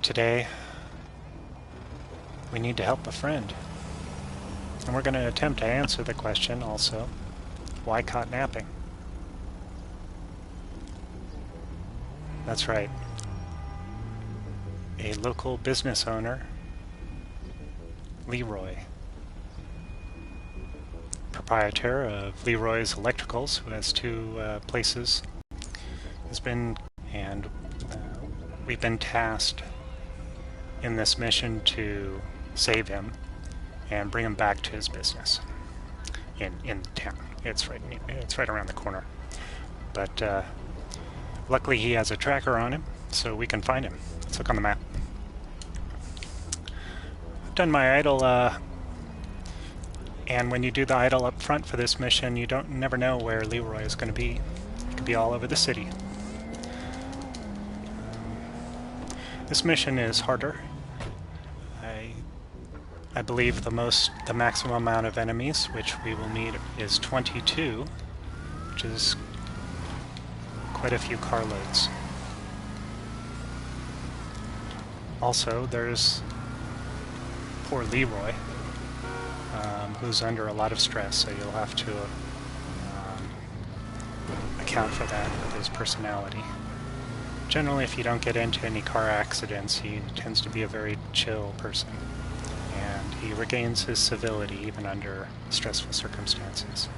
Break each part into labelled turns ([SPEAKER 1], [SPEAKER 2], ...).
[SPEAKER 1] And today, we need to help a friend. And we're going to attempt to answer the question also, why caught napping? That's right. A local business owner, Leroy, proprietor of Leroy's Electricals, who has two places, has been, and we've been tasked in this mission to save him and bring him back to his business in town. It's right around the corner. But luckily he has a tracker on him, so we can find him. Let's look on the map. I've done my idle, and when you do the idle up front for this mission, you never know where Leroy is going to be. It could be all over the city. This mission is harder. I believe the maximum amount of enemies which we will need is 22, which is quite a few carloads. Also, there's poor Leroy, who's under a lot of stress, so you'll have to account for that with his personality. Generally, if you don't get into any car accidents, he tends to be a very chill person, and he regains his civility even under stressful circumstances.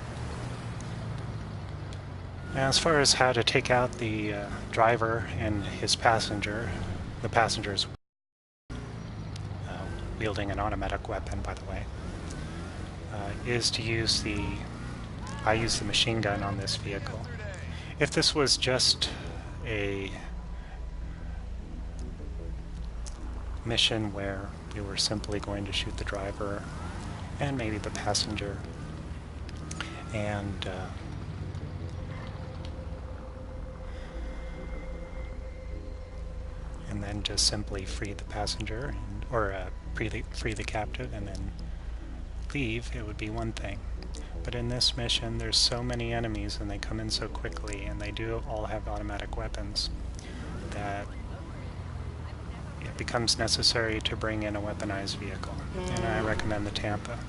[SPEAKER 1] Now, as far as how to take out the driver and his passenger, the passenger's wielding an automatic weapon, by the way, is to use I use the machine gun on this vehicle. If this was just a mission where we were simply going to shoot the driver and maybe the passenger and then just simply free the passenger or free the captive and then leave, it would be one thing. But in this mission, there's so many enemies and they come in so quickly, and they do all have automatic weapons, that it becomes necessary to bring in a weaponized vehicle. And I recommend the Tampa.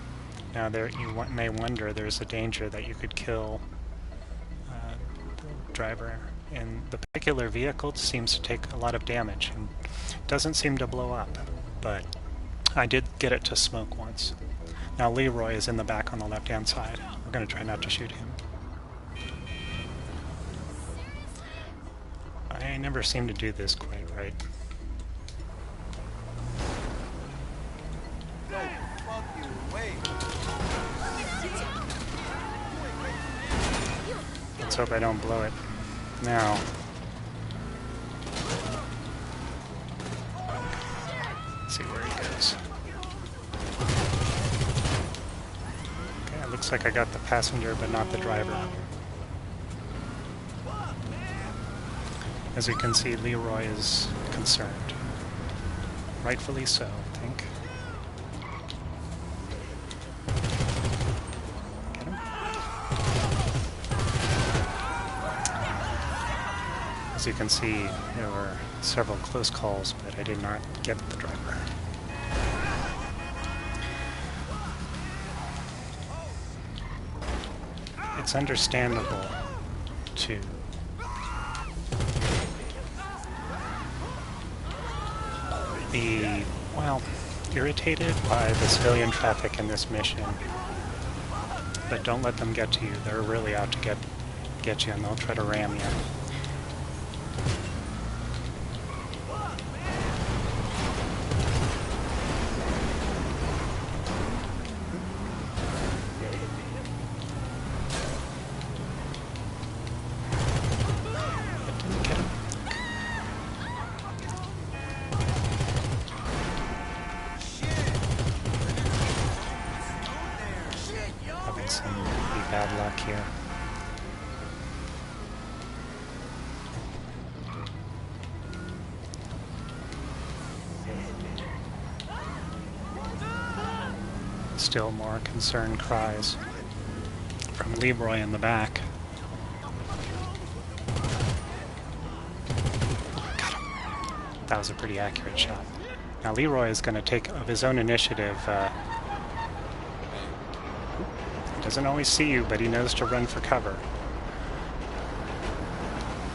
[SPEAKER 1] Now, you may wonder, there's a danger that you could kill the driver. And the particular vehicle seems to take a lot of damage and doesn't seem to blow up, but I did get it to smoke once. Now Leroy is in the back on the left-hand side. We're going to try not to shoot him. I never seem to do this quite right. Let's hope I don't blow it. Now, let's see where he goes. Okay, it looks like I got the passenger, but not the driver. As you can see, Leroy is concerned. Rightfully so, I think. Get him? As you can see, there were several close calls, but I did not get the driver. It's understandable to be, well, irritated by the civilian traffic in this mission, but don't let them get to you. They're really out to get you, and they'll try to ram you. Some pretty bad luck here. Still more concerned cries from Leroy in the back. Got him. That was a pretty accurate shot. Now Leroy is going to take of his own initiative. He doesn't always see you, but he knows to run for cover.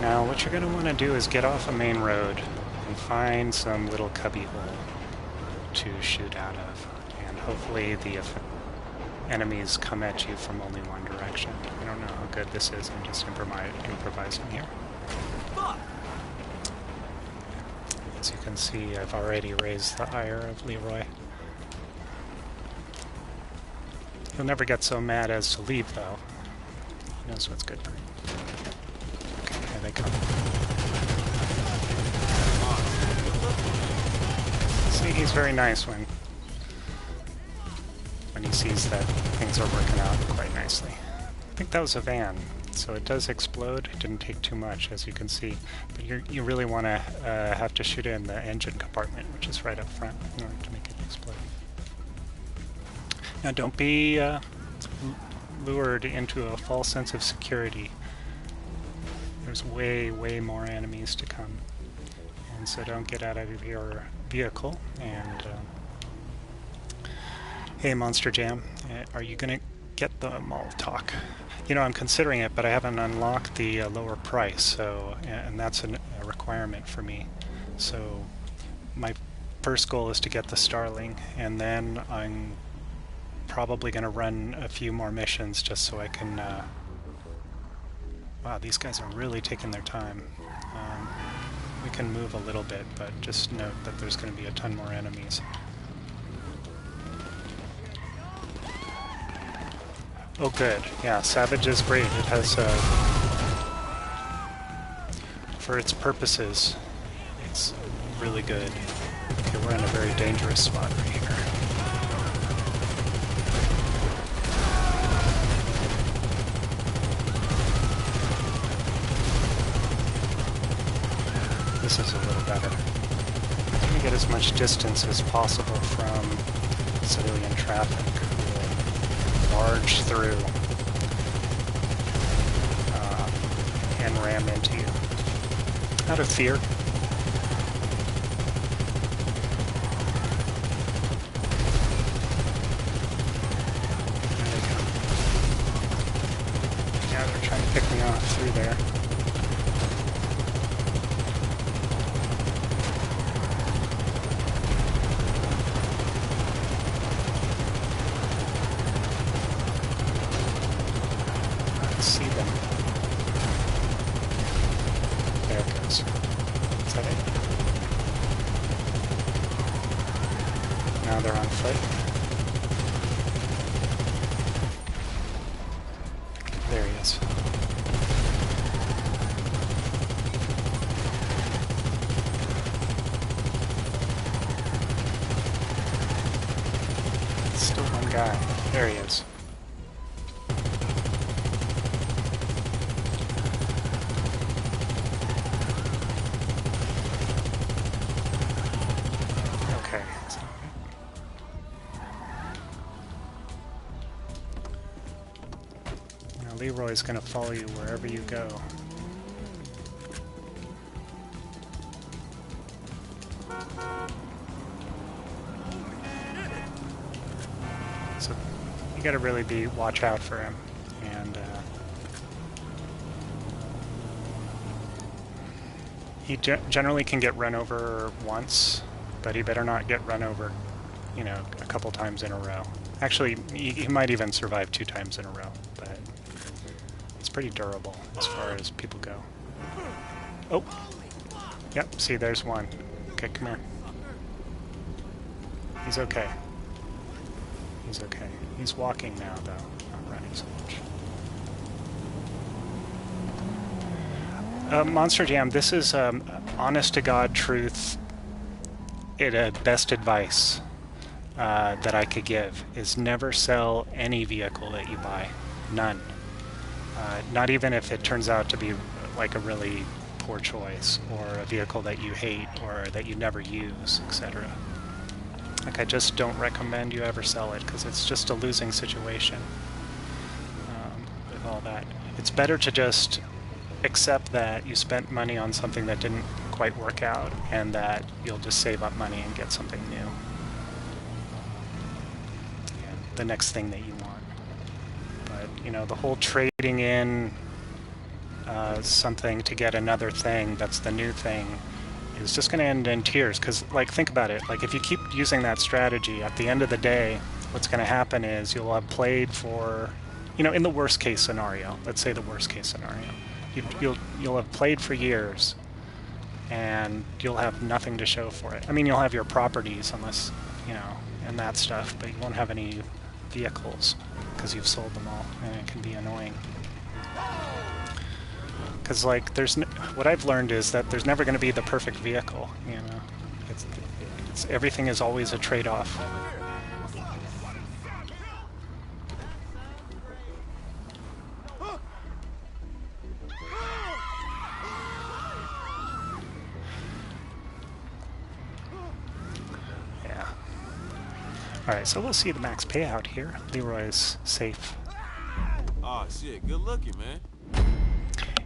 [SPEAKER 1] Now what you're going to want to do is get off a main road and find some little cubby hole to shoot out of. And hopefully the enemies come at you from only one direction. I don't know how good this is. I'm just improvising here. As you can see, I've already raised the ire of Leroy. He'll never get so mad as to leave, though. He knows what's good for him. Okay, here they come. See, he's very nice when he sees that things are working out quite nicely. I think that was a van, so it does explode. It didn't take too much, as you can see. But you really want to have to shoot in the engine compartment, which is right up front, in order to make it explode. Now don't be lured into a false sense of security. There's way, way more enemies to come. And so don't get out of your vehicle and... Hey, Monster Jam, are you going to get the Molotov? You know, I'm considering it, but I haven't unlocked the lower price, so and that's a requirement for me. So my first goal is to get the Starling, and then I'm probably going to run a few more missions just so I can... Wow, these guys are really taking their time. We can move a little bit, but just note that there's going to be a ton more enemies. Oh good, yeah, Savage is great. It has, for its purposes, it's really good. Okay, we're in a very dangerous spot right here. This is a little better. I'm trying to get as much distance as possible from civilian traffic. Barge through and ram into you. Out of fear. There they go. Yeah, they're trying to pick me off through there. See them. There it goes. Is that it? Now they're on foot. There he is. Still one guy. There he is. Leroy's going to follow you wherever you go. So you got to really watch out for him, and he generally can get run over once, but he better not get run over, you know, a couple times in a row. Actually, he might even survive 2 times in a row, but it's pretty durable as far as people go. Oh! Yep, see, there's one. Okay, come here. He's okay. He's okay. He's walking now, though. Not running so much. Monster Jam, this is honest-to-God truth. Best advice that I could give is never sell any vehicle that you buy. None. Not even if it turns out to be like a really poor choice, or a vehicle that you hate, or that you never use, etc. Like, I just don't recommend you ever sell it, because it's just a losing situation with all that. It's better to just accept that you spent money on something that didn't quite work out, and that you'll just save up money and get something new. And the next thing that you want. But, you know, the whole trading in something to get another thing that's the new thing is just going to end in tears. Because, like, think about it. Like, if you keep using that strategy, at the end of the day, what's going to happen is you'll have played for, you know, in the worst case scenario, let's say the worst case scenario, you'll have played for years, and you'll have nothing to show for it. I mean, you'll have your properties, unless, you know, and that stuff, but you won't have any vehicles because you've sold them all, and it can be annoying. Because, like, what I've learned is that there's never going to be the perfect vehicle, you know. Everything is always a trade-off. Yeah. Alright, so we'll see the max payout here. Leroy is safe.
[SPEAKER 2] Oh shit, good looking, man.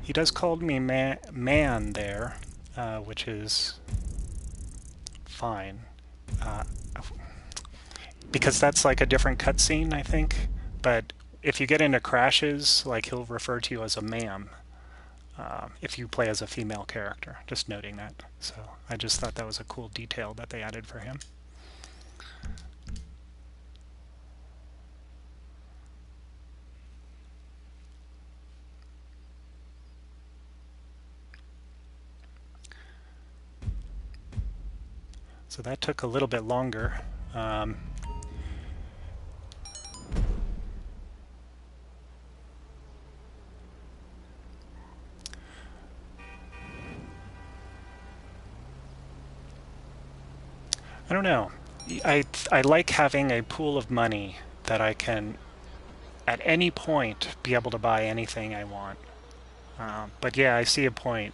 [SPEAKER 1] He does call me man there, which is fine. Because that's like a different cutscene, I think. But if you get into crashes, like, he'll refer to you as a ma'am if you play as a female character. Just noting that. So I just thought that was a cool detail that they added for him. So that took a little bit longer. I don't know. I like having a pool of money that I can, at any point, be able to buy anything I want. But yeah, I see a point.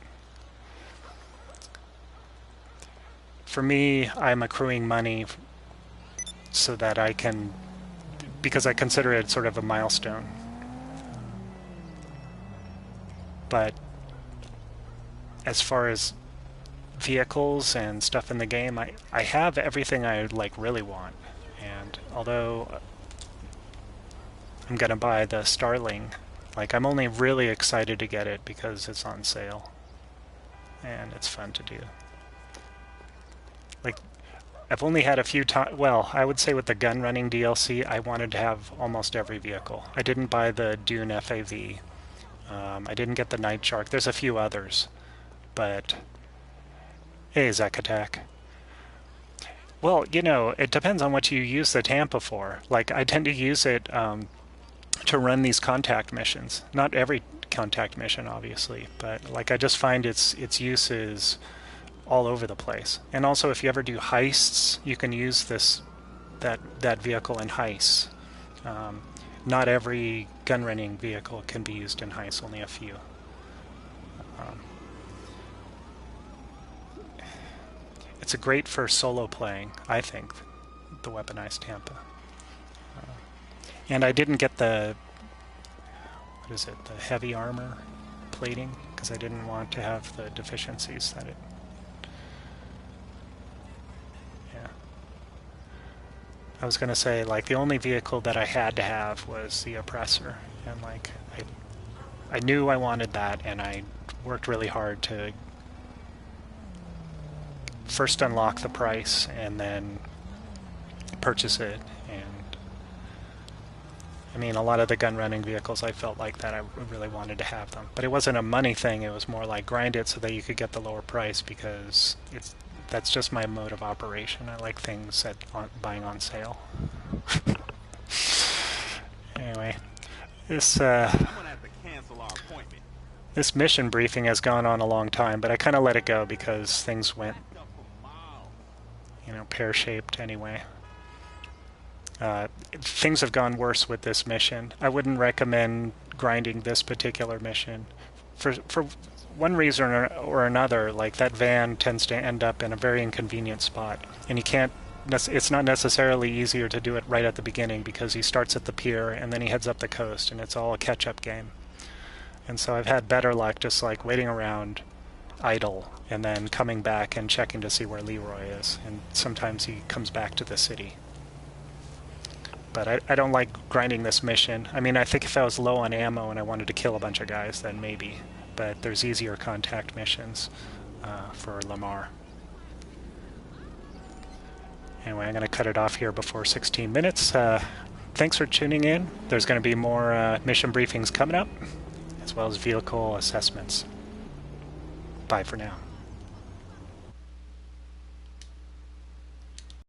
[SPEAKER 1] For me, I'm accruing money so that I can, because I consider it sort of a milestone. But as far as vehicles and stuff in the game, I have everything I like really want. And although I'm gonna buy the Starling, like, I'm only really excited to get it because it's on sale and it's fun to do. Like, I've only had a few times. Well, I would say with the gun running DLC, I wanted to have almost every vehicle. I didn't buy the Dune FAV. I didn't get the Night Shark. There's a few others, but hey, Zach Attack. Well, you know, it depends on what you use the Tampa for. Like, I tend to use it to run these contact missions. Not every contact mission, obviously, but, like, I just find its use is all over the place. And also, if you ever do heists, you can use that vehicle in heists. Not every gun running vehicle can be used in heists, only a few. It's great for solo playing, I think, the weaponized Tampa. And I didn't get the, what is it, the heavy armor plating, because I didn't want to have the deficiencies that it. I was going to say, like, the only vehicle that I had to have was the Oppressor, and, like, I knew I wanted that, and I worked really hard to first unlock the price and then purchase it. And I mean, a lot of the gun running vehicles, I felt like that I really wanted to have them, but it wasn't a money thing. It was more like grind it so that you could get the lower price, because that's just my mode of operation. I like things buying on sale. Anyway, this mission briefing has gone on a long time, but I kind of let it go because things went, you know, pear-shaped anyway. Things have gone worse with this mission. I wouldn't recommend grinding this particular mission. For one reason or another, like, that van tends to end up in a very inconvenient spot, and you can't. It's not necessarily easier to do it right at the beginning, because he starts at the pier and then he heads up the coast, and it's all a catch-up game. And so I've had better luck just, like, waiting around idle and then coming back and checking to see where Leroy is. And sometimes he comes back to the city. But I don't like grinding this mission. I mean, I think if I was low on ammo and I wanted to kill a bunch of guys, then maybe. But there's easier contact missions for Lamar. Anyway, I'm going to cut it off here before 16 minutes. Thanks for tuning in. There's going to be more mission briefings coming up, as well as vehicle assessments. Bye for now.